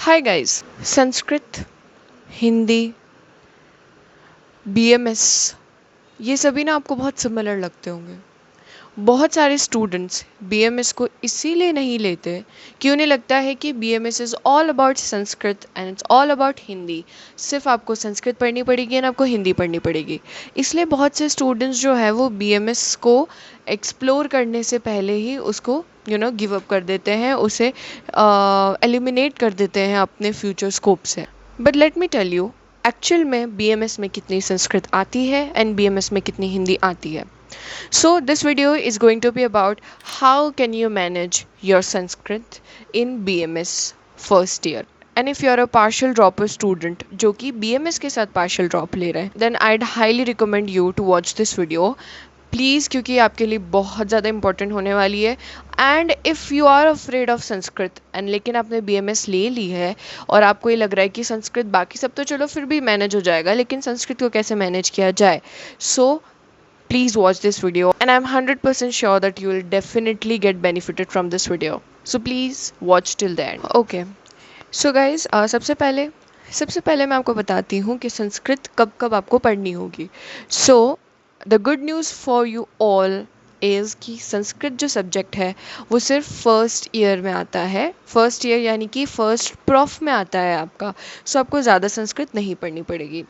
Hi guys. Sanskrit, Hindi, BMS, ये सभी ना आपको बहुत सिमिलर लगते होंगे। बहुत सारे स्टूडेंट्स बीएमएस को इसीलिए नहीं लेते कि उन्हें लगता है कि BMS is all about Sanskrit and it's all about Hindi. सिर्फ आपको संस्कृत पढ़नी पड़ेगी एंड आपको हिंदी पढ़नी पड़ेगी। इसलिए बहुत से स्टूडेंट्स जो है वो बीएमएस को एक्सप्लोर करने से पहले ही उसको गिव अप कर देते हैं, उसे एलिमिनेट कर देते हैं अपने फ्यूचर स्कोप से। But let me tell you, actual में बीएमएस में कितनी संस्कृत आती है एंड बीएमएस में कितनी हिंदी आती है। So this video is going to be about how can you manage your Sanskrit in BMS first year. And if you are a partial dropper student जो कि BMS के साथ partial drop ले रहे हैं, then I'd highly recommend you to watch this video. Please, क्योंकि आपके लिए बहुत ज़्यादा इंपॉर्टेंट होने वाली है। And if you are afraid of Sanskrit and लेकिन आपने बीएमएस ले ली है और आपको ये लग रहा है कि संस्कृत बाकी सब तो चलो फिर भी मैनेज हो जाएगा, लेकिन संस्कृत को कैसे मैनेज किया जाए, सो please watch this video and I'm 100% sure that you will definitely get benefited from this video, so please watch till the end. Okay, so guys, सबसे पहले मैं आपको बताती हूँ कि संस्कृत कब कब आपको पढ़नी होगी. So the good news for you all is कि संस्कृत जो सब्जेक्ट है वो सिर्फ फर्स्ट ईयर में आता है. फर्स्ट ईयर यानी कि फर्स्ट प्रॉफ में आता है आपका. सो आपको ज़्यादा संस्कृत नहीं पढ़नी पड़ेगी.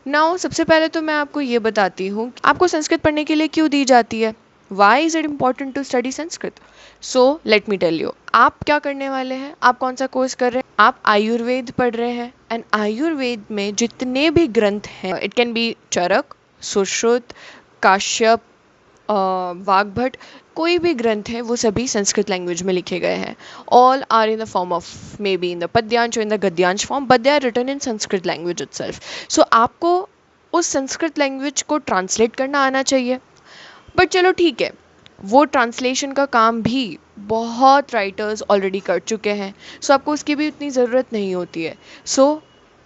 नाउ सबसे पहले तो मैं आपको ये बताती हूँ आपको संस्कृत पढ़ने के लिए क्यों दी जाती है. Why is it important to study Sanskrit. So let me tell you, आप क्या करने वाले हैं, आप कौन सा कोर्स कर रहे हैं. आप आयुर्वेद पढ़ रहे हैं एंड आयुर्वेद में जितने भी ग्रंथ हैं, इट कैन बी चरक, सुश्रुत, काश्यप, वाग्भट, कोई भी ग्रंथ है वो सभी संस्कृत लैंग्वेज में लिखे गए हैं. All are in the form of may be in the पद्यांश और इन द गद्यांश form, but they are written in Sanskrit language itself. So आपको उस संस्कृत लैंग्वेज को ट्रांसलेट करना आना चाहिए. बट चलो ठीक है, वो ट्रांसलेशन का काम भी बहुत राइटर्स ऑलरेडी कर चुके हैं, सो आपको उसकी भी उतनी ज़रूरत नहीं होती है. सो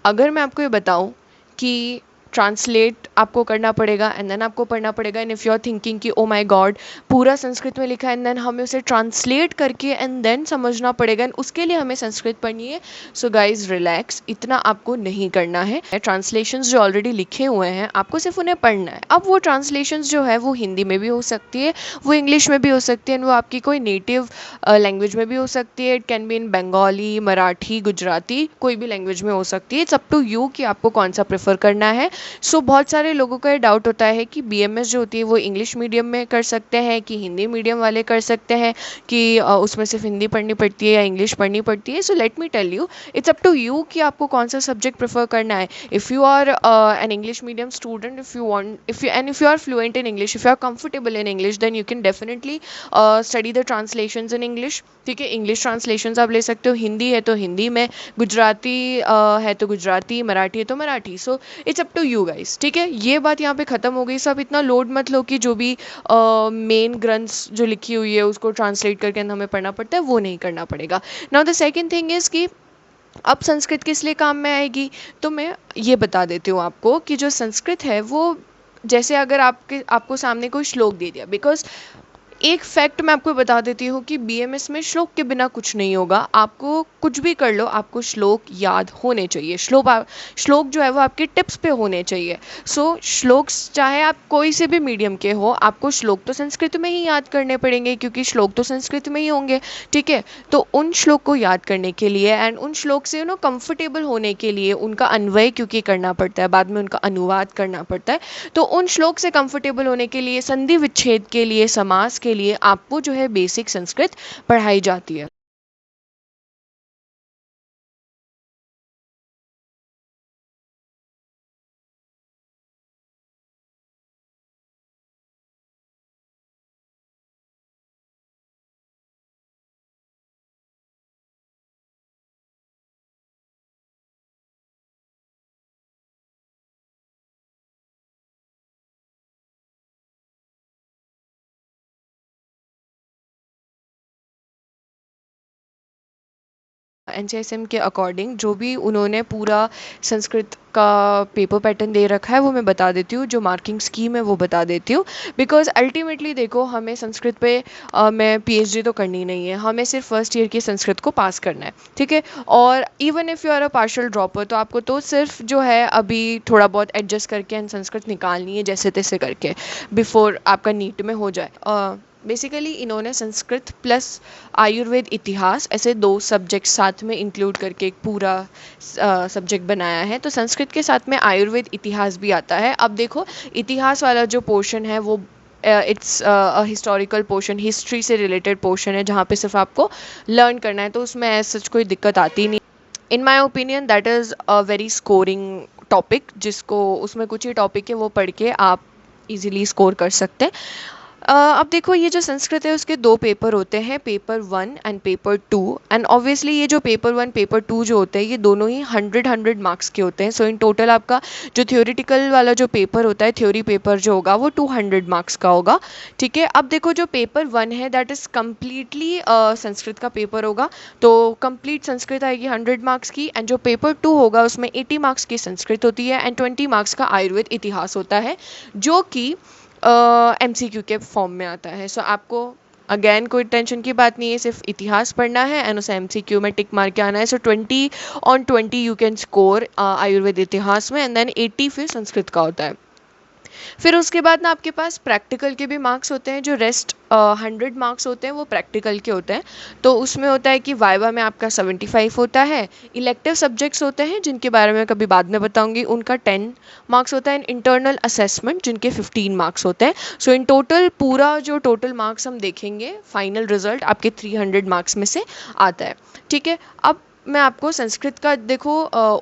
अगर मैं आपको ये बताऊं कि ट्रांसलेट आपको करना पड़ेगा एंड देन आपको पढ़ना पड़ेगा, and if you are thinking कि ओ माय गॉड पूरा संस्कृत में लिखा है एंड देन हमें उसे ट्रांसलेट करके एंड देन समझना पड़ेगा एंड उसके लिए हमें संस्कृत पढ़नी है, सो गाइज रिलैक्स, इतना आपको नहीं करना है. ट्रांसलेशंस जो ऑलरेडी लिखे हुए हैं आपको सिर्फ उन्हें पढ़ना है. अब वो ट्रांसलेशंस जो है वो हिंदी में भी हो सकती है, वो इंग्लिश में भी हो सकती है, एंड वो आपकी कोई नेटिव लैंग्वेज में भी हो सकती है. It can be in Bengali, Marathi, Gujarati, कोई भी लैंग्वेज में हो सकती है. इट्स अप टू यू कि आपको कौन सा प्रेफर करना है. सो बहुत सारे लोगों का ये डाउट होता है कि बीएमएस जो होती है वो इंग्लिश मीडियम में कर सकते हैं कि हिंदी मीडियम वाले कर सकते हैं, कि उसमें सिर्फ हिंदी पढ़नी पड़ती है या इंग्लिश पढ़नी पड़ती है. So let me tell you, it's up to you कि आपको कौन सा सब्जेक्ट प्रेफर करना है. If you are an English medium student, if you are fluent in English, if you are comfortable in English, then you can definitely study the translations in English. ठीक है, English translations आप ले सकते हो, हिंदी है तो हिंदी में, गुजराती है तो गुजराती, मराठी है तो Marathi. So it's up to you guys. ठीक है, ये बात यहाँ पे ख़त्म हो गई. सब इतना लोड मत लो कि जो भी मेन ग्रंथ्स जो लिखी हुई है उसको ट्रांसलेट करके हमें पढ़ना पड़ता है, वो नहीं करना पड़ेगा. Now the second thing is कि अब संस्कृत किस लिए काम में आएगी, तो मैं ये बता देती हूँ आपको कि जो संस्कृत है वो, जैसे अगर आपको सामने कोई श्लोक दे दिया, बिकॉज एक फैक्ट मैं आपको बता देती हूँ कि बीएमएस में श्लोक के बिना कुछ नहीं होगा. आपको कुछ भी कर लो, आपको श्लोक याद होने चाहिए. श्लोक जो है वो आपके टिप्स पे होने चाहिए. सो श्लोक्स चाहे आप कोई से भी मीडियम के हो, आपको श्लोक तो संस्कृत में ही याद करने पड़ेंगे क्योंकि श्लोक तो संस्कृत में ही होंगे. ठीक है, तो उन श्लोक को याद करने के लिए एंड उन श्लोक से कंफर्टेबल होने के लिए उनका अन्वय क्योंकि करना पड़ता है, बाद में उनका अनुवाद करना पड़ता है, तो उन श्लोक से कंफर्टेबल होने के लिए, संधि विच्छेद के लिए, समास के लिए आपको जो है बेसिक संस्कृत पढ़ाई जाती है. एनसीएसएम के अकॉर्डिंग जो भी उन्होंने पूरा संस्कृत का पेपर पैटर्न दे रखा है वो मैं बता देती हूँ, जो मार्किंग स्कीम है वो बता देती हूँ। बिकॉज अल्टीमेटली देखो, हमें संस्कृत पे मैं पीएचडी तो करनी नहीं है, हमें सिर्फ फर्स्ट ईयर की संस्कृत को पास करना है, ठीक है। और even if you are a partial dropper, तो आपको तो सिर्फ जो है अभी थोड़ा बहुत एडजस्ट करके एंड संस्कृत निकालनी है जैसे तैसे करके, बिफोर आपका नीट में हो जाए। बेसिकली इन्होंने संस्कृत प्लस आयुर्वेद इतिहास ऐसे 2 सब्जेक्ट साथ में इंक्लूड करके एक पूरा सब्जेक्ट बनाया है। तो संस्कृत के साथ में आयुर्वेद इतिहास भी आता है। अब देखो, इतिहास वाला जो पोर्शन है वो it's a historical portion, history से रिलेटेड पोर्शन है, जहाँ पे सिर्फ आपको लर्न करना है, तो उसमें ऐसा सच कोई दिक्कत आती नहीं। In my opinion that is a very scoring topic, जिसको उसमें कुछ ही टॉपिक है वो पढ़ के आप इजीली स्कोर कर सकते हैं। अब देखो, ये जो संस्कृत है उसके 2 पेपर होते हैं, paper 1 and paper 2। And obviously ये जो पेपर 1 पेपर 2 जो होते हैं ये दोनों ही 100 मार्क्स के होते हैं। सो इन टोटल आपका जो थ्योरेटिकल वाला जो पेपर होता है, थ्योरी पेपर जो होगा वो 200 मार्क्स का होगा, ठीक है। अब देखो, जो पेपर 1 है दैट इज़ कम्प्लीटली संस्कृत का पेपर होगा, तो कंप्लीट संस्कृत आएगी 100 मार्क्स की। एंड जो पेपर 2 होगा उसमें 80 मार्क्स की संस्कृत होती है एंड 20 मार्क्स का आयुर्वेद इतिहास होता है, जो कि एमसीक्यू के फॉर्म में आता है। सो आपको अगेन कोई टेंशन की बात नहीं है, सिर्फ इतिहास पढ़ना है एंड उसे एमसीक्यू में टिक मार के आना है। सो 20/20 यू कैन स्कोर आयुर्वेद इतिहास में, एंड देन 80 फिर संस्कृत का होता है। फिर उसके बाद ना आपके पास प्रैक्टिकल के भी मार्क्स होते हैं, जो रेस्ट 100 मार्क्स होते हैं वो प्रैक्टिकल के होते हैं। तो उसमें होता है कि वाइवा में आपका 75 होता है, इलेक्टिव सब्जेक्ट्स होते हैं जिनके बारे में कभी बाद में बताऊंगी, उनका 10 मार्क्स होता है, इंटरनल असेसमेंट जिनके 15 मार्क्स होते हैं। सो इन टोटल पूरा जो टोटल मार्क्स हम देखेंगे, फाइनल रिजल्ट आपके 300 मार्क्स में से आता है, ठीक है। अब मैं आपको संस्कृत का देखो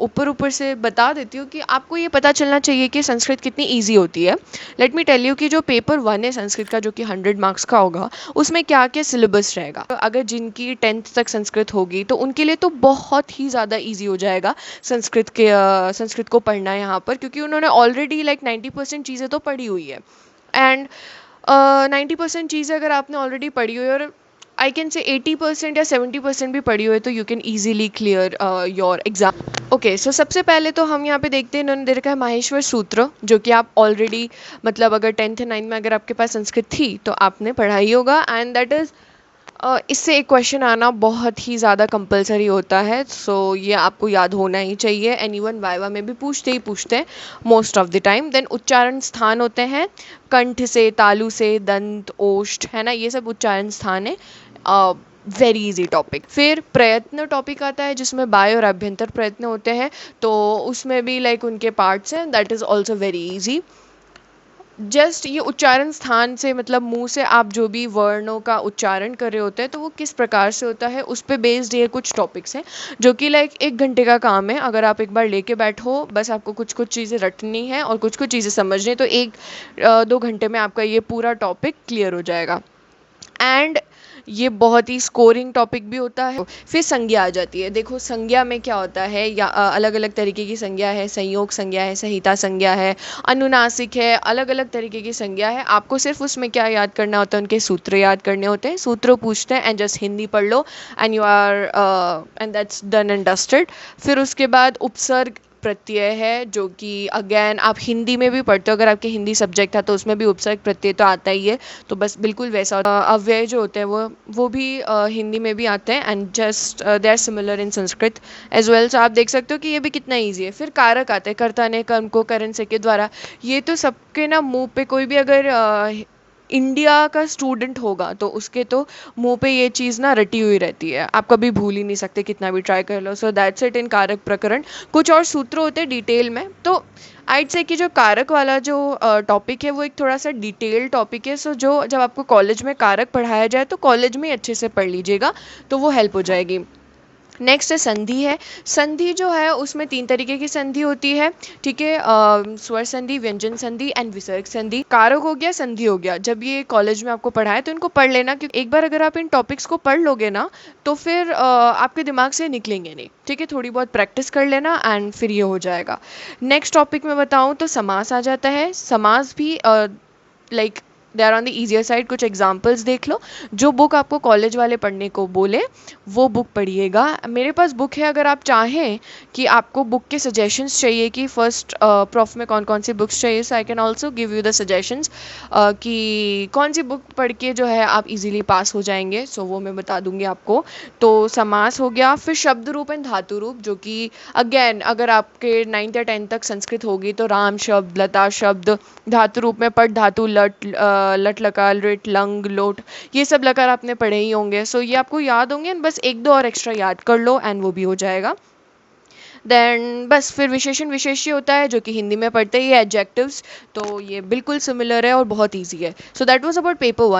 ऊपर ऊपर से बता देती हूँ कि आपको ये पता चलना चाहिए कि संस्कृत कितनी इजी होती है। लेट मी टेल यू कि जो पेपर 1 है संस्कृत का, जो कि 100 मार्क्स का होगा, उसमें क्या क्या सिलेबस रहेगा। तो अगर जिनकी 10th तक संस्कृत होगी तो उनके लिए तो बहुत ही ज़्यादा ईजी हो जाएगा संस्कृत को पढ़ना यहाँ पर, क्योंकि उन्होंने ऑलरेडी लाइक 90% चीज़ें तो पढ़ी हुई है। एंड 90% चीज़ें अगर आपने ऑलरेडी पढ़ी हुई है, और आई कैन से 80% या 70% भी पढ़ी हुई है, तो you can easily clear your exam. Okay, so सबसे पहले तो हम यहाँ पे देखते हैं, इन्होंने दे रखा है माहेश्वर सूत्र, जो कि आप ऑलरेडी मतलब अगर 10th 9th में अगर आपके पास संस्कृत थी तो आपने पढ़ा ही होगा। एंड दैट इज़ इससे एक क्वेश्चन आना बहुत ही ज़्यादा कंपलसरी होता है, सो ये आपको याद होना ही चाहिए। एनीवन वाइवा में भी पूछते हैं most of the time. Then उच्चारण स्थान होते हैं, कंठ से, तालु से, दंत, ओष्ठ, है ना, ये सब उच्चारण स्थान है। Very easy topic. फिर प्रयत्न टॉपिक आता है, जिसमें बाह्य और अभ्यंतर प्रयत्न होते हैं, तो उसमें भी लाइक उनके पार्ट्स हैं, that is also very easy. Just ये उच्चारण स्थान से मतलब मुंह से आप जो भी वर्णों का उच्चारण कर रहे होते हैं तो वो किस प्रकार से होता है, उस पे बेस्ड ये कुछ टॉपिक्स हैं, जो कि लाइक 1 घंटे का काम है। अगर आप एक बार लेके बैठो, बस आपको कुछ कुछ चीज़ें रटनी है और कुछ कुछ चीज़ें समझनी है, तो 1-2 घंटे में आपका ये पूरा टॉपिक क्लियर हो जाएगा। एंड ये बहुत ही स्कोरिंग टॉपिक भी होता है। फिर संज्ञा आ जाती है। देखो, संज्ञा में क्या होता है, या अलग अलग तरीके की संज्ञा है, संयोग संज्ञा है, संहिता संज्ञा है, अनुनासिक है, अलग अलग तरीके की संज्ञा है। आपको सिर्फ उसमें क्या याद करना होता है, उनके सूत्र याद करने होते हैं। सूत्र पूछते हैं एंड जस्ट हिंदी पढ़ लो and you are and that's done and dusted. फिर उसके बाद उपसर्ग प्रत्यय है, जो कि अगेन आप हिंदी में भी पढ़ते हो, अगर आपके हिंदी सब्जेक्ट था तो उसमें भी उपसर्ग प्रत्यय तो आता ही है, तो बस बिल्कुल वैसा अव्यय जो होते हैं वो भी हिंदी में भी आते हैं, and just they are similar in Sanskrit as well. So आप देख सकते हो कि ये भी कितना ईजी है। फिर कारक आते हैं, कर्ता ने कर्म को करण से के द्वारा। ये तो सबके ना मुंह पे, कोई भी अगर इंडिया का स्टूडेंट होगा तो उसके तो मुंह पे ये चीज़ ना रटी हुई रहती है, आप कभी भूल ही नहीं सकते कितना भी ट्राई कर लो। सो दैट्स इट इन कारक प्रकरण। कुछ और सूत्र होते हैं डिटेल में, तो आइड से कि जो कारक वाला जो टॉपिक है वो एक थोड़ा सा डिटेल टॉपिक है। सो जो जब आपको कॉलेज में कारक पढ़ाया जाए तो कॉलेज में ही अच्छे से पढ़ लीजिएगा, तो वो हेल्प हो जाएगी। नेक्स्ट है संधि है। संधि जो है उसमें 3 तरीके की संधि होती है, ठीक है, स्वर संधि, व्यंजन संधि एंड विसर्ग संधि। कारक हो गया, संधि हो गया। जब ये कॉलेज में आपको पढ़ाए तो इनको पढ़ लेना, क्योंकि एक बार अगर आप इन टॉपिक्स को पढ़ लोगे ना तो फिर आपके दिमाग से निकलेंगे नहीं, ठीक है। थोड़ी बहुत प्रैक्टिस कर लेना एंड फिर ये हो जाएगा। नेक्स्ट टॉपिक में बताऊँ तो समास आ जाता है। समास भी like they are on the easier side. कुछ एग्जाम्पल्स देख लो, जो बुक आपको कॉलेज वाले पढ़ने को बोले वो बुक पढ़िएगा। मेरे पास बुक है, अगर आप चाहें कि आपको बुक के सजेशंस चाहिए कि फर्स्ट प्रॉफ में कौन कौन सी बुक्स चाहिए, so I can also give you the suggestions कि कौन सी बुक पढ़ के जो है आप इजीली पास हो जाएंगे, सो वो मैं बता दूंगी आपको। तो समास हो गया, फिर शब्द रूप एंड धातु रूप, जो कि अगेन अगर आपके 9th या 10th तक संस्कृत होगी तो राम शब्द, लता शब्द, धातु रूप में पट धातु, लट लकार, लिट लंग लोट, ये सब लकार आपने पढ़े ही होंगे, सो ये आपको याद होंगे, बस एक दो और एक्स्ट्रा याद कर लो एंड वो भी हो जाएगा। देन बस फिर विशेषण विशेष्य होता है, जो कि हिंदी में पढ़ते ही एडजेक्टिव्स, तो ये बिल्कुल सिमिलर है और बहुत ईजी है। So that was about paper 1।